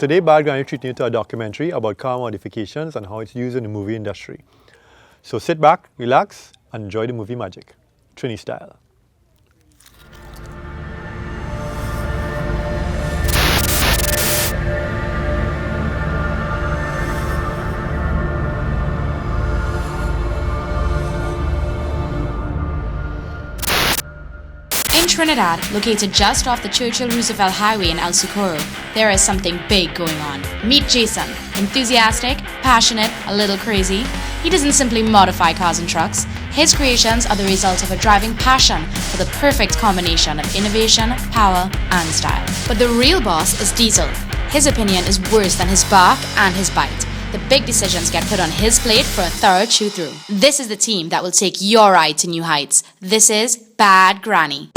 Today, Bad Granny treating you to a documentary about car modifications and how it's used in the movie industry. So sit back, relax, and enjoy the movie magic, Trini style. In Trinidad, located just off the Churchill-Roosevelt Highway in El Socorro, there is something big going on. Meet Jason. Enthusiastic, passionate, a little crazy. He doesn't simply modify cars and trucks. His creations are the result of a driving passion for the perfect combination of innovation, power, and style. But the real boss is Diesel. His opinion is worse than his bark and his bite. The big decisions get put on his plate for a thorough chew-through. This is the team that will take your ride to new heights. This is Bad Granny.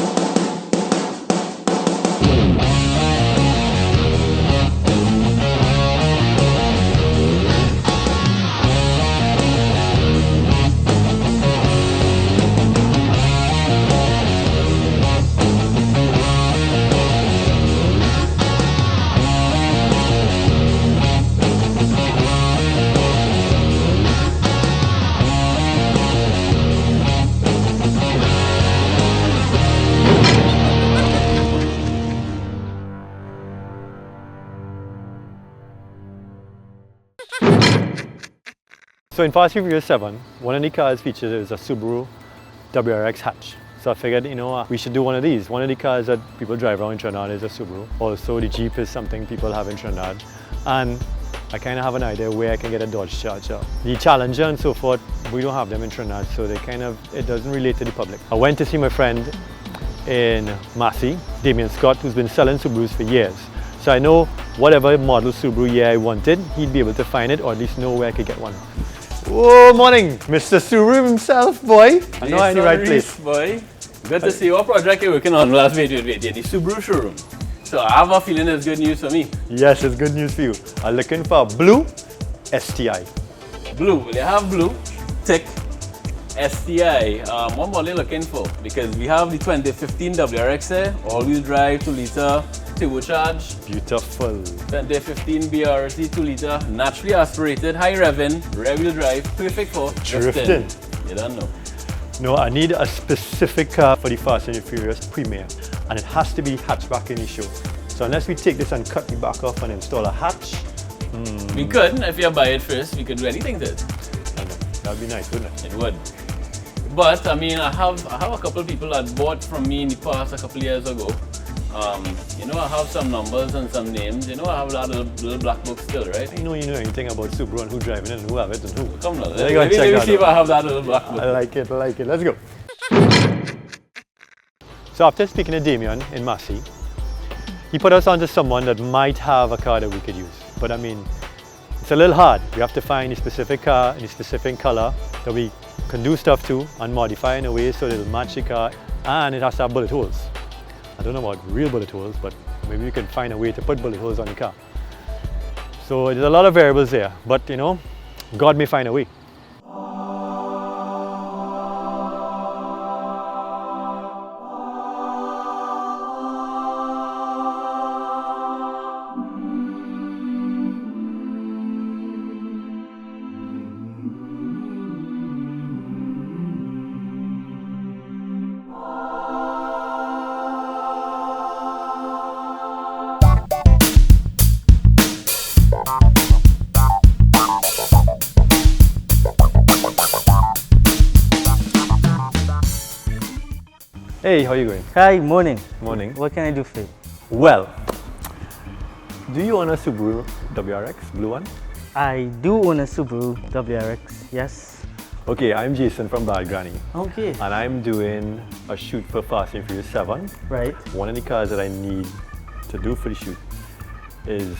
So in Fast and Furious 7, one of the cars featured is a Subaru WRX hatch. So I figured, we should do one of these. One of the cars that people drive around in Trinidad is a Subaru. Also, the Jeep is something people have in Trinidad. And I kind of have an idea where I can get a Dodge Charger. The Challenger and so forth, we don't have them in Trinidad, so it doesn't relate to the public. I went to see my friend in Massey, Damien Scott, who's been selling Subarus for years. So I know whatever model Subaru year I wanted, he'd be able to find it or at least know where I could get one. Oh, morning, Mr. Subaru himself, boy. I know I'm in the right place. Boy. Good to see what project you're working on. Last wait, the Subaru showroom. So I have a feeling it's good news for me. Yes, it's good news for you. I'm looking for a blue STI. Blue, will you have blue? Tick. STI. What model are you looking for? Because we have the 2015 WRX there, all-wheel drive, 2-liter, turbocharged. Beautiful. 2015 BRZ 2-liter, naturally aspirated, high revving, rear-wheel drive, perfect for drifting. You don't know. No, I need a specific car for the Fast and the Furious premiere, and it has to be hatchback in the show. So unless we take this and cut the back off and install a hatch, we could, if you buy it first, we could do anything to it. That'd be nice, wouldn't it? It would. But I mean, I have a couple of people that bought from me in the past a couple of years ago. I have some numbers and some names. I have that little black book still, right? I know you know anything about Subaru and who driving it and who have it and who. Come now, let me see if I have that little black book. I like it. Let's go. So after speaking to Damien in Massey, he put us onto someone that might have a car that we could use. But I mean, it's a little hard. We have to find a specific car in a specific color that we can do stuff to and modify in a way so that it'll match the car, and it has to have bullet holes. I don't know about real bullet holes, but maybe we can find a way to put bullet holes on the car. So there's a lot of variables there, but God may find a way. Hey, how are you going? Hi, morning. Morning. What can I do for you? Well, do you own a Subaru WRX, blue one? I do own a Subaru WRX, yes. Okay, I'm Jason from Bad Granny. Okay. And I'm doing a shoot for Fast and Furious 7. Right. One of the cars that I need to do for the shoot is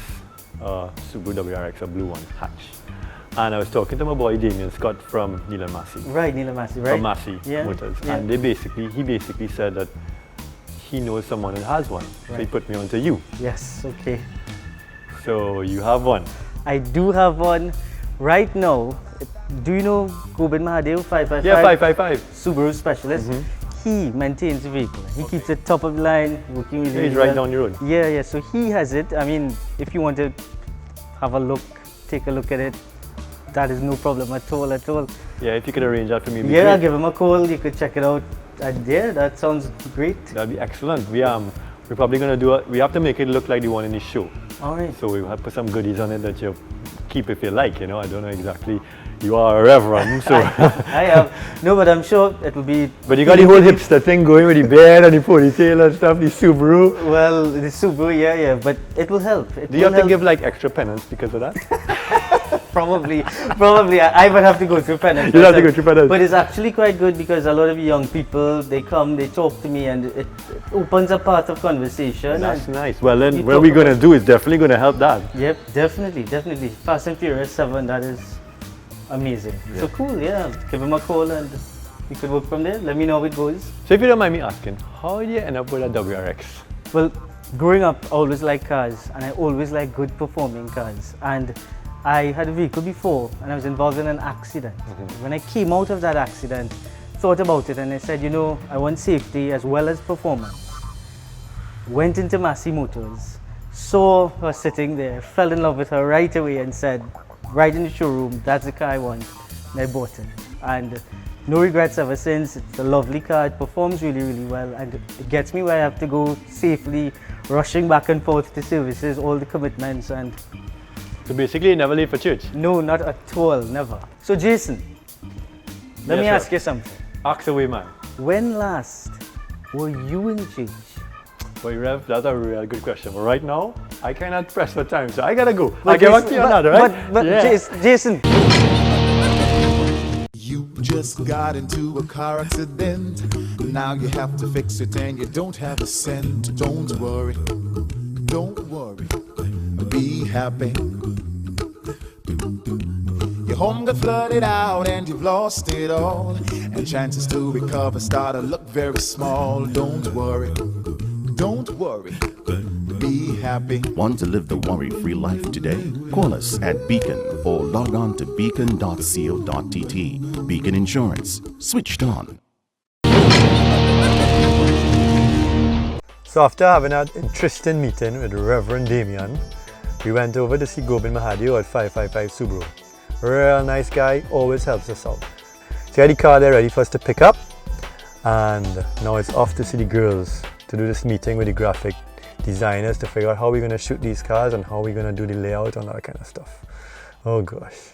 a Subaru WRX, a blue one, hatch. And I was talking to my boy Damien Scott from Neil and Massey. Right, Neil and Massey, right? From Massey Motors. Yeah. And he basically said that he knows someone that has one. Right. So he put me on to you. Yes, okay. So you have one. I do have one right now. Do you know Gobind Mahadev 555? Yeah, 555. Subaru specialist. he maintains the vehicle. He keeps it top of the line, working really, He's really right well. down the road. Yeah, so he has it. I mean, if you want to have a look, take a look at it, that is no problem at all, at all. Yeah, if you could arrange that for me. it'd be Yeah, I'll great. give him a call, you could check it out. And yeah, that sounds great. That'd be excellent. We're probably gonna do it. We have to make it look like the one in the show. All right. So we have to put some goodies on it that you keep if you like. You know, I don't know exactly. You are a reverend, so. I have. No, but I'm sure it will be. But you got the whole hipster thing going with the beard and the ponytail and stuff. The Subaru. Well, the Subaru, yeah, but it will help. Do you have to give like extra penance because of that? Probably. I would have to go through penance. You'll have to go through penance. But it's actually quite good because a lot of young people, they come, they talk to me, and it opens a part of conversation. That's and nice. Well, then you what talk we're gonna about- do is definitely gonna help that. Yep, definitely. Fast and Furious 7, that is amazing. So cool, yeah. Give him a call and we could work from there. Let me know how it goes. So if you don't mind me asking, how did you end up with a WRX? Well, growing up, I always liked cars, and I always liked good performing cars. And I had a vehicle before, and I was involved in an accident. When I came out of that accident, thought about it, and I said, you know, I want safety as well as performance. Went into Massey Motors, saw her sitting there, fell in love with her right away, and said, right in the showroom, that's the car I want. And I bought it. And no regrets ever since. It's a lovely car, it performs really, really well, and it gets me where I have to go safely, rushing back and forth to services, all the commitments, and So basically, you never leave for church. no, not at all, never. So Jason, let Yes, me sir. ask you something. Ask away, man. When last were you in church? Well, Rev, that's a real good question. But right now, I cannot press for time, so I gotta go. I'll But get back Jason- to you on that, right? But Yeah. Jason, You just got into a car accident. Now you have to fix it and you don't have a cent. Don't worry, be happy. Your home got flooded out and you've lost it all. And chances to recover start to look very small. Don't worry, be happy. Want to live the worry-free life today? Call us at Beacon or log on to beacon.co.tt. Beacon Insurance. Switched on. So after having that interesting meeting with Reverend Damien, we went over to see Gobin Mahadio at 555 Subaru. Real nice guy, always helps us out. So he had the car there ready for us to pick up, and now it's off to see the girls to do this meeting with the graphic designers to figure out how we're going to shoot these cars and how we're going to do the layout and that kind of stuff. Oh gosh.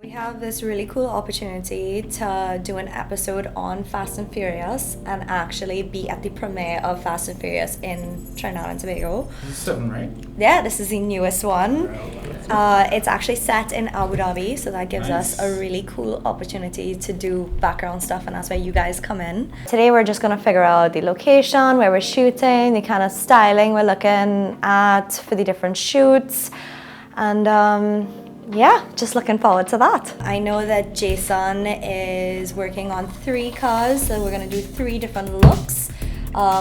We have this really cool opportunity to do an episode on Fast and Furious and actually be at the premiere of Fast and Furious in Trinidad and Tobago. This is 7, right? Yeah, this is the newest one. It's actually set in Abu Dhabi, so that gives us a really cool opportunity to do background stuff, and that's where you guys come in. Today we're just gonna figure out the location, where we're shooting, the kind of styling we're looking at for the different shoots, and yeah, just looking forward to that. I know that Jason is working on 3 cars, so we're gonna do 3 different looks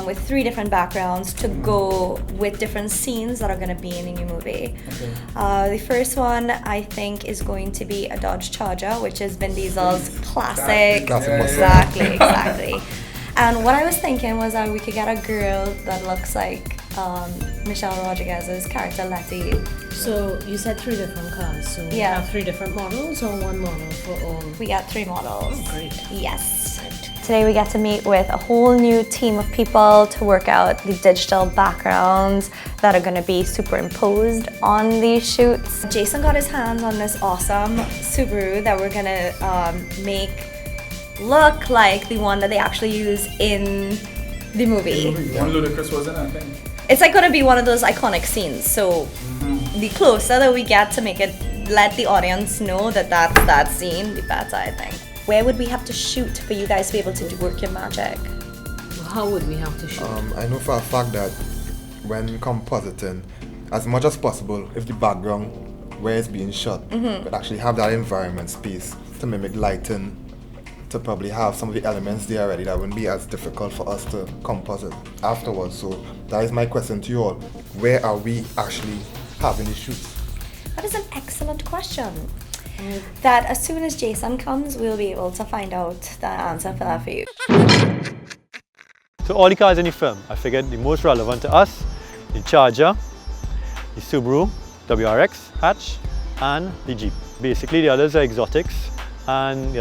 with 3 different backgrounds to go with different scenes that are gonna be in the new movie. The first one I think is going to be a Dodge Charger, which is Vin Diesel's classic. Exactly. And what I was thinking was that we could get a girl that looks like Michelle Rodriguez's character Letty. So you said 3 different cars, so you Yeah. have 3 different models or 1 model for all? We got 3 models. Great. Yes. Today we get to meet with a whole new team of people to work out the digital backgrounds that are going to be superimposed on these shoots. Jason got his hands on this awesome Subaru that we're going to make look like the one that they actually use in the movie. One Ludacris was in it, I think. It's like going to be one of those iconic scenes, so the closer that we get to make it, let the audience know that that's that scene, the better, I think. Where would we have to shoot for you guys to be able to work your magic? How would we have to shoot? I know for a fact that when compositing, as much as possible, if the background where it's being shot could actually have that environment space to mimic lighting, to probably have some of the elements there already, that wouldn't be as difficult for us to composite afterwards. So that is my question to you all. Where are we actually having the shoots? That is an excellent question. that as soon as Jason comes, we'll be able to find out the answer for that for you. So all the cars in the film, I figured the most relevant to us, the Charger, the Subaru WRX hatch, and the Jeep. Basically the others are exotics, and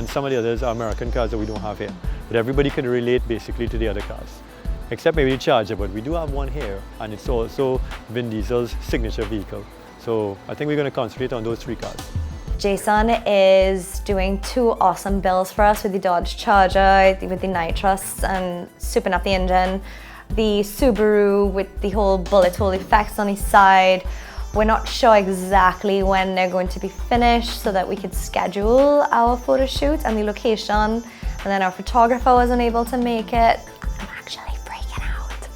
some of the others are American cars that we don't have here. But everybody can relate basically to the other cars, except maybe the Charger, but we do have one here, and it's also Vin Diesel's signature vehicle. So I think we're going to concentrate on those three cars. Jason is doing two awesome builds for us with the Dodge Charger, with the nitrous and souping up the engine, the Subaru with the whole bullet hole effects on the side. We're not sure exactly when they're going to be finished so that we could schedule our photo shoot and the location, and then our photographer wasn't able to make it. I'm actually freaking out.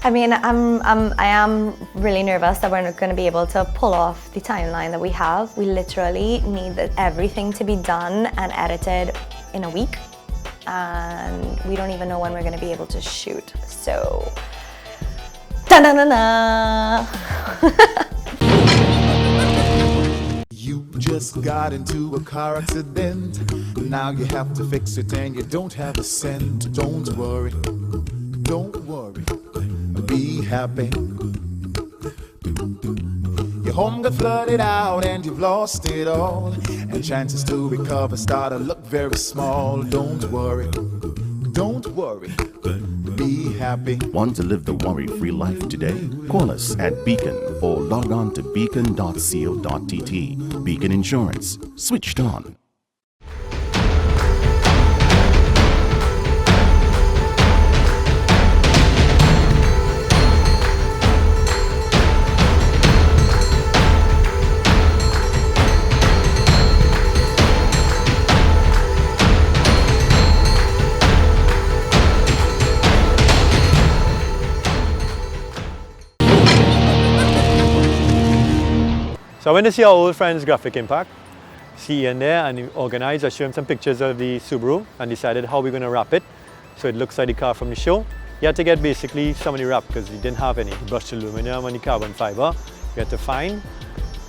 I mean, I am really nervous that we're not going to be able to pull off the timeline that we have. We literally need everything to be done and edited in a week, and we don't even know when we're going to be able to shoot. So, da-na-na-na! You just got into a car accident. Now you have to fix it and you don't have a cent. Don't worry, be happy. Your home got flooded out and you've lost it all, and chances to recover start to look very small. Don't worry, be happy. Want to live the worry-free life today? Call us at Beacon or log on to beacon.co.tt. Beacon Insurance. Switched on. So I went to see our old friends Graphic Impact, see Ian there, and he organized. I showed him some pictures of the Subaru and decided how we're going to wrap it so it looks like the car from the show. He had to get basically some of the wrap because he didn't have any. He brushed aluminum and the carbon fiber. We had to find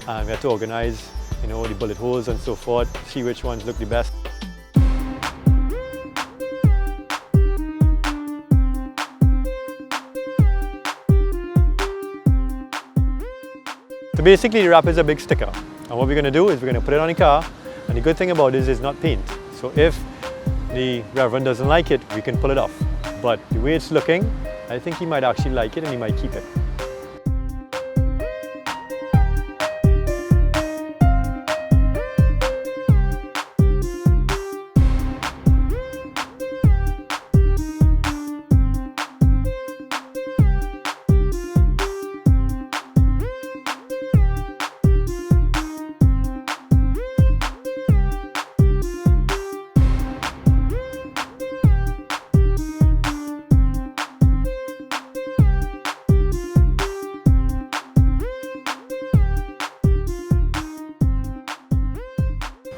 and we had to organize, the bullet holes and so forth, see which ones look the best. So basically the wrap is a big sticker, and what we're going to do is we're going to put it on the car, and the good thing about this is not paint. So if the Reverend doesn't like it, we can pull it off. But the way it's looking, I think he might actually like it and he might keep it.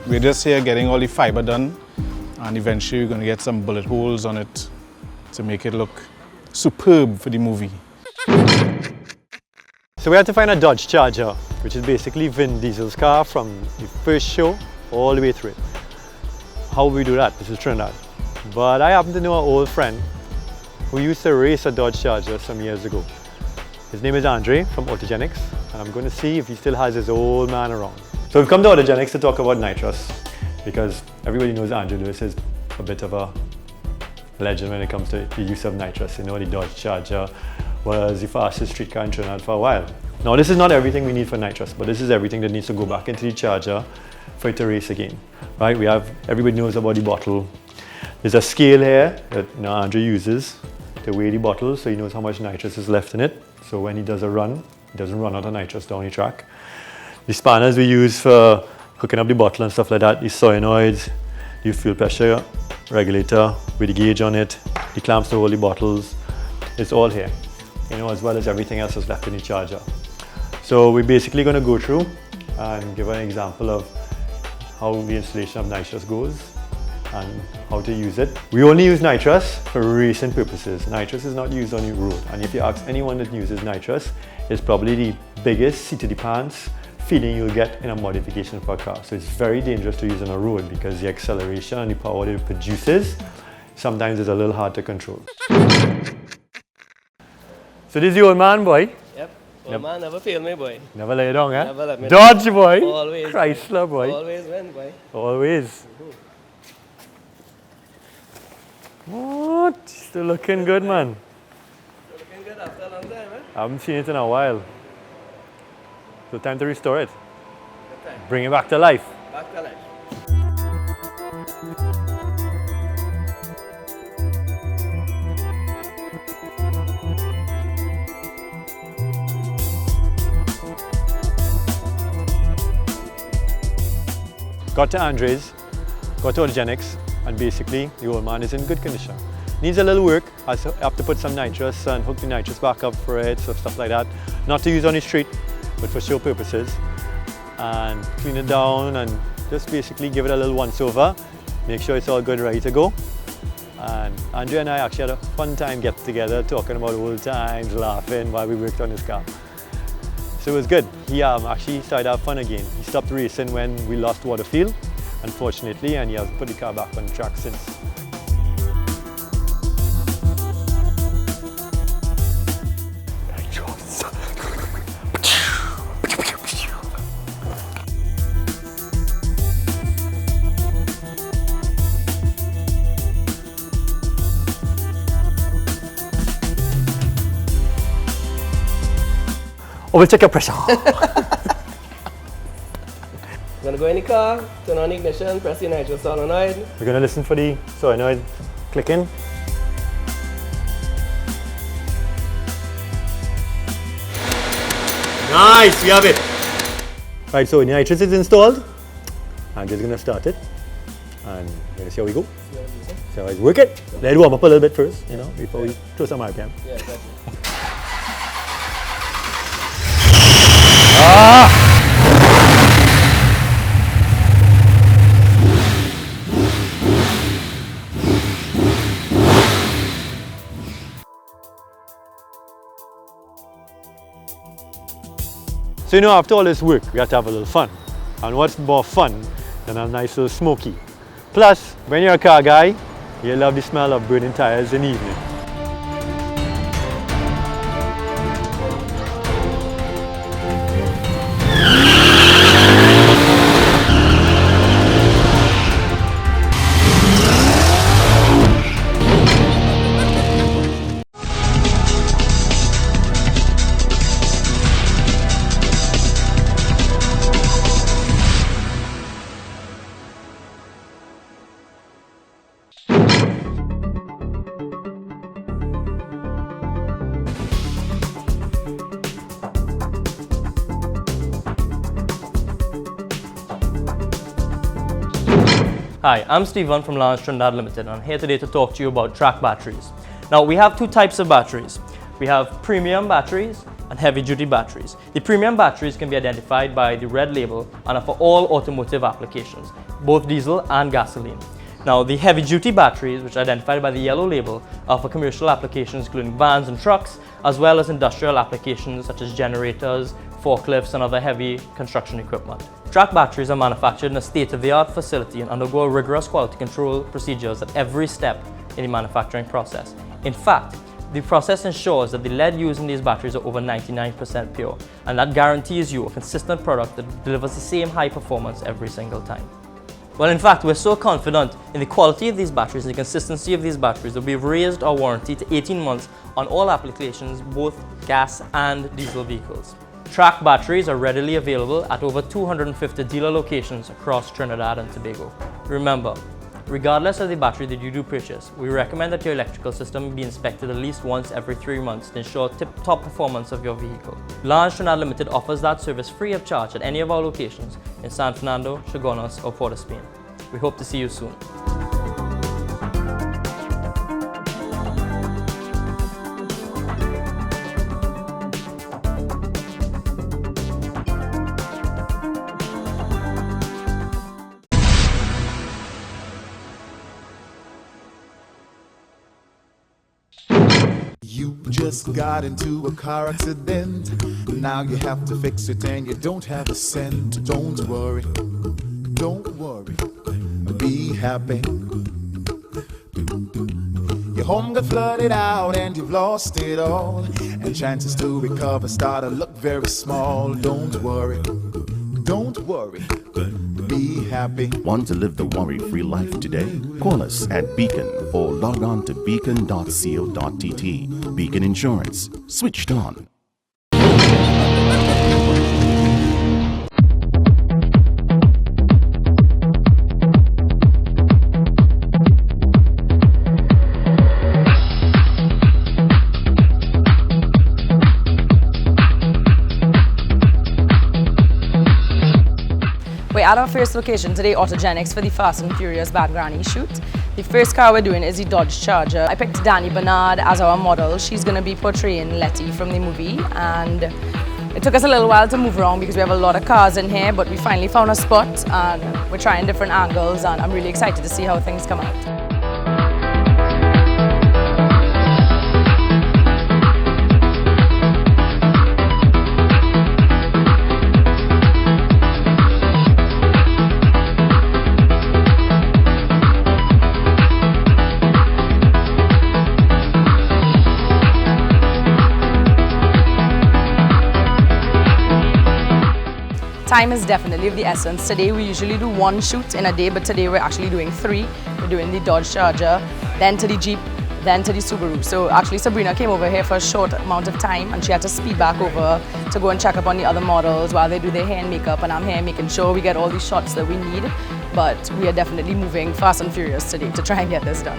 We're just here getting all the fiber done, and eventually we're going to get some bullet holes on it to make it look superb for the movie. So we had to find a Dodge Charger, which is basically Vin Diesel's car from the first show all the way through it. How would we do that? This is Trinidad. But I happen to know an old friend who used to race a Dodge Charger some years ago. His name is Andre from Autogenics, and I'm going to see if he still has his old man around. So we've come to Autogenics to talk about nitrous, because everybody knows Andrew Lewis is a bit of a legend when it comes to the use of nitrous. The Dodge Charger was the fastest street car in Trinidad for a while. Now this is not everything we need for nitrous, but this is everything that needs to go back into the Charger for it to race again. Right? Everybody knows about the bottle. There's a scale here that Andrew uses to weigh the bottle, so he knows how much nitrous is left in it. So when he does a run, he doesn't run out of nitrous down the track. The spanners we use for hooking up the bottle and stuff like that, the solenoids, the fuel pressure regulator with the gauge on it, the clamps to hold the bottles, it's all here, as well as everything else that's left in the Charger. So we're basically going to go through and give an example of how the installation of nitrous goes and how to use it. We only use nitrous for racing purposes. Nitrous is not used on the road, and if you ask anyone that uses nitrous, it's probably the biggest seat of the pants feeling you'll get in a modification for a car. So it's very dangerous to use on a road because the acceleration and the power that it produces sometimes is a little hard to control. So this is the old man, boy. Yep. Old man never fail me, boy. Never lay it down, eh? Never let me Dodge, boy. Always. Chrysler, boy. Always win, boy. Always. What? Still looking good, man. Looking good after a long time, eh? I haven't seen it in a while. So time to restore it. Good time. Bring it back to life. Back to life. Got to Andres, got to Autogenics, and basically the old man is in good condition. Needs a little work. I have to put some nitrous and hook the nitrous back up for it, so stuff like that. Not to use on the street, but for show purposes. And clean it down and just basically give it a little once over. Make sure it's all good, ready to go. And Andrea and I actually had a fun time getting together, talking about old times, laughing while we worked on this car. So it was good. He actually started to have fun again. He stopped racing when we lost Waterfield, unfortunately, and he has put the car back on the track since. Oh, we'll check your pressure. I'm gonna go in the car, turn on the ignition, press the nitro solenoid. We're gonna listen for the solenoid clicking. Nice, we have it. Right, so the nitrous is installed. I'm just gonna start it, and we're gonna see how we go. So I work it. Let it warm up a little bit first, you know, before we throw some RPM. Yeah, exactly. So you know, after all this work, we have to have a little fun. And what's more fun than a nice little smoky? Plus, when you're a car guy, you love the smell of burning tires in the evening. Hi, I'm Stephen from Lance Trinidad Limited, and I'm here today to talk to you about track batteries. Now, we have two types of batteries. We have premium batteries and heavy-duty batteries. The premium batteries can be identified by the red label and are for all automotive applications, both diesel and gasoline. Now, the heavy-duty batteries, which are identified by the yellow label, are for commercial applications including vans and trucks, as well as industrial applications such as generators, forklifts, and other heavy construction equipment. Track batteries are manufactured in a state-of-the-art facility and undergo rigorous quality control procedures at every step in the manufacturing process. In fact, the process ensures that the lead used in these batteries are over 99% pure, and that guarantees you a consistent product that delivers the same high performance every single time. Well, in fact, we're so confident in the quality of these batteries and the consistency of these batteries that we've raised our warranty to 18 months on all applications, both gas and diesel vehicles. Track batteries are readily available at over 250 dealer locations across Trinidad and Tobago. Remember, regardless of the battery that you do purchase, we recommend that your electrical system be inspected at least once every 3 months to ensure tip-top performance of your vehicle. Lance Trinidad Limited offers that service free of charge at any of our locations in San Fernando, Chagonas, or Port of Spain. We hope to see you soon. You just got into a car accident. Now you have to fix it and you don't have a cent. Don't worry, be happy. Your home got flooded out and you've lost it all, and chances to recover start to look very small. Don't worry, be happy. Want to live the worry-free life today? Call us at Beacon or log on to beacon.co.tt. Beacon Insurance. Switched on. We're at our first location today, Autogenics, for the Fast and Furious Bad Granny shoot. The first car we're doing is the Dodge Charger. I picked Danny Bernard as our model. She's going to be portraying Letty from the movie, and it took us a little while to move around because we have a lot of cars in here, but we finally found a spot and we're trying different angles, and I'm really excited to see how things come out. Time is definitely of the essence. Today we usually do one shoot in a day, but today we're actually doing 3. We're doing the Dodge Charger, then to the Jeep, then to the Subaru. So actually Sabrina came over here for a short amount of time and she had to speed back over to go and check up on the other models while they do their hair and makeup, and I'm here making sure we get all the shots that we need. But we are definitely moving fast and furious today to try and get this done.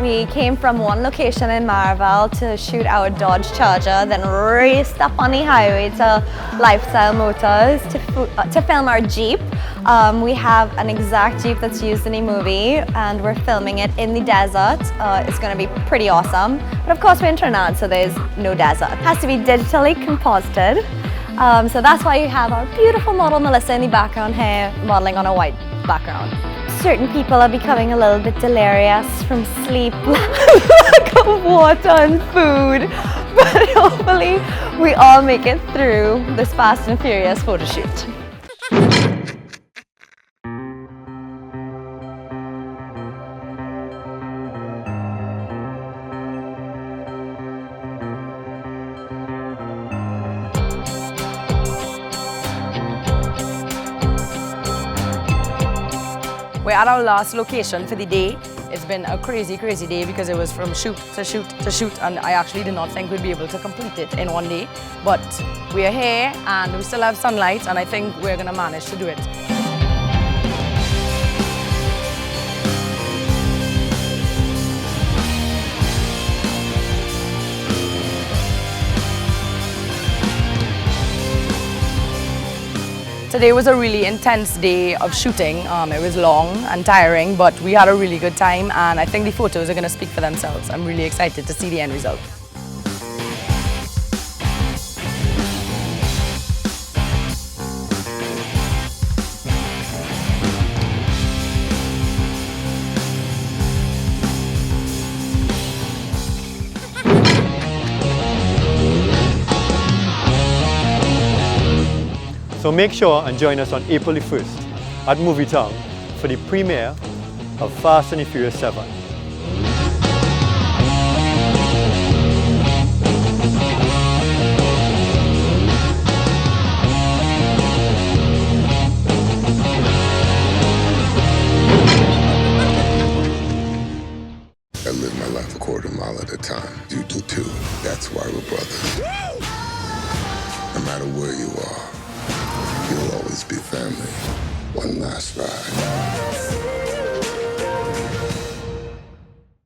We came from one location in Marvel to shoot our Dodge Charger, then raced up on the highway to Lifestyle Motors to film our Jeep. We have an exact Jeep that's used in the movie, and we're filming it in the desert. It's going to be pretty awesome. But of course we're in Trinidad, so there's no desert. It has to be digitally composited. So that's why you have our beautiful model Melissa in the background here, modeling on a white background. Certain people are becoming a little bit delirious from sleep, lack of water and food, but hopefully we all make it through this Fast and Furious photo shoot. We're at our last location for the day. It's been a crazy, crazy day because it was from shoot to shoot to shoot, and I actually did not think we'd be able to complete it in one day. But we're here and we still have sunlight, and I think we're gonna manage to do it. Today was a really intense day of shooting. It was long and tiring, but we had a really good time, and I think the photos are going to speak for themselves. I'm really excited to see the end result. So make sure and join us on April the 1st at Movie Town for the premiere of Fast and the Furious 7. I live my life a quarter mile at a time. You do too. That's why we're brothers. No matter where you are, you'll always be family. One last ride.